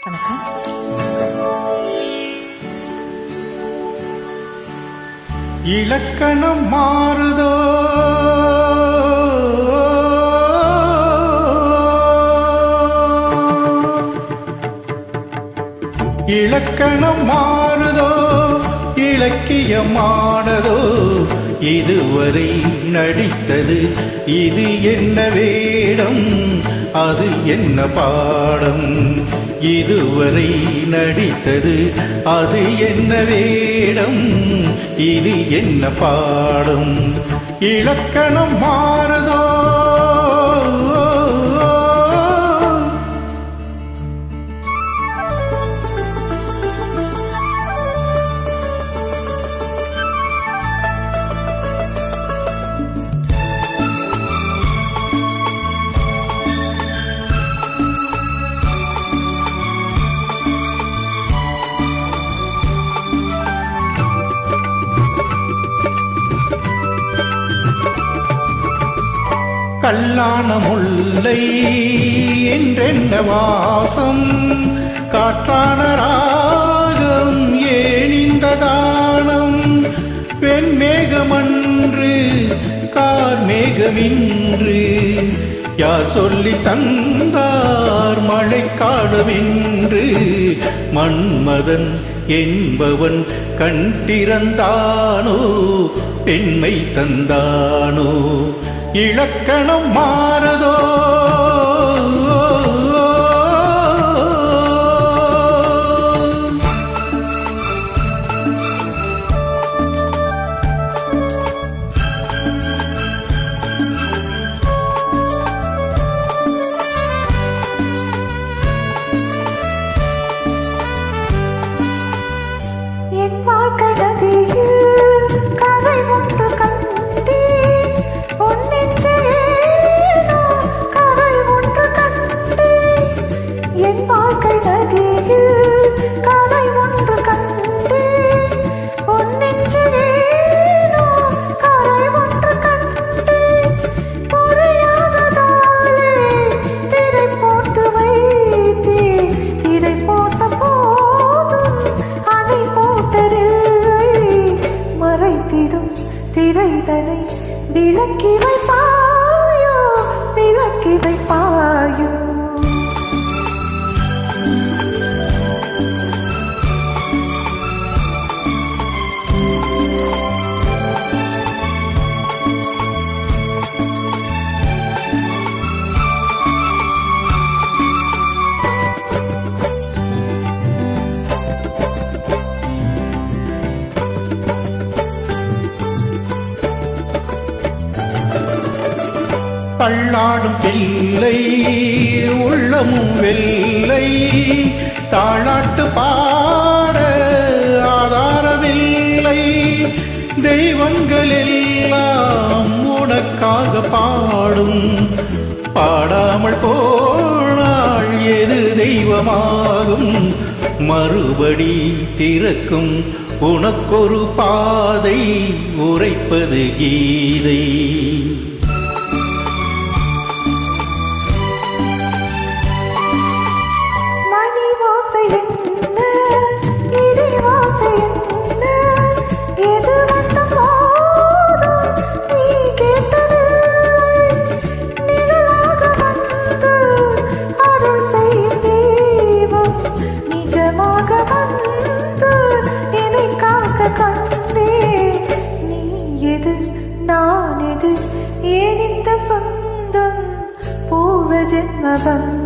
வணக்கம். இலக்கணம் மாறுதோ இலக்கணம் மாறுதோ இலக்கியமானதோ இதுவரை நடித்தது இது என்ன வேடம் அது என்ன பாடம் இதுவரை நடித்தது அது என்ன வேடம் இது என்ன பாடம் இலக்கணம் மாறுதோ கல்லான முல்லை என்றென்ன வாசம் காற்றான ராகம் ஏன் இந்த தானம் வெண்மேகமன்று கார்மேகமின்று யார் சொல்லி தந்தார் மழைக்காடுமென்று மன்மதன் என்பவன் கண் திறந்தானோ பெண்மை தந்தானோ இலக்கணம் மாறுதோ என் வாழ்க்கை நதியில் கரை ஒன்று கண்டே ஒன்றென்று ஏனோ கரை ஒன்று கண்டே என் வாழ்க்கை நதியில் கரை ஒன்று கண்டே ஒன்றென்று ஏனோ கரை ஒன்று கண்டே புரியாததாலே திரை போட்டு வைத்தே திரை போட்ட போதும் அதை போட்டதில்லை மறைத்திடும் திரைதனை விளக்கி வைப்பாயோ விளக்கி வைப்பாயோ தள்ளாடும் பிள்ளை உள்ளமும் வெள்ளை தாளாட்டு பாட ஆதாரமில்லை தெய்வங்கள் எல்லாம் உனக்காக பாடும் பாடாமல் போனால் எது தெய்வமாகும் மறுபடி திறக்கும் உனக்கொரு பாதை உரைப்பது கீதை நான் எது ஏன் இந்த சொந்தம் பூர்வ ஜென்ம பந்தம்